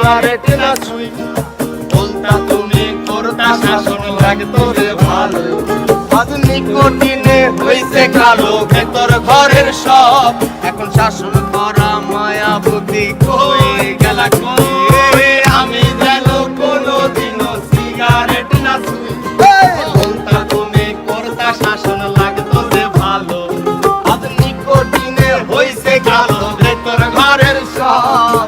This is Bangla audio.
সিগারেট না ছুঁই। বলতা তুমি করতা শাসন লাগতো রে ভালো, আজ নিকোটিনে হইছে কালো ভেতর ঘরের সব। এখন শাসন করা মায়াবতী কই গেলা কই, আমি যেন কোনোদিনও সিগারেট না ছুঁই। বলতা তুমি করতা শাসন লাগতো রে ভালো, আজ নিকোটিনে হইছে কালো ভেতর ঘরের সব।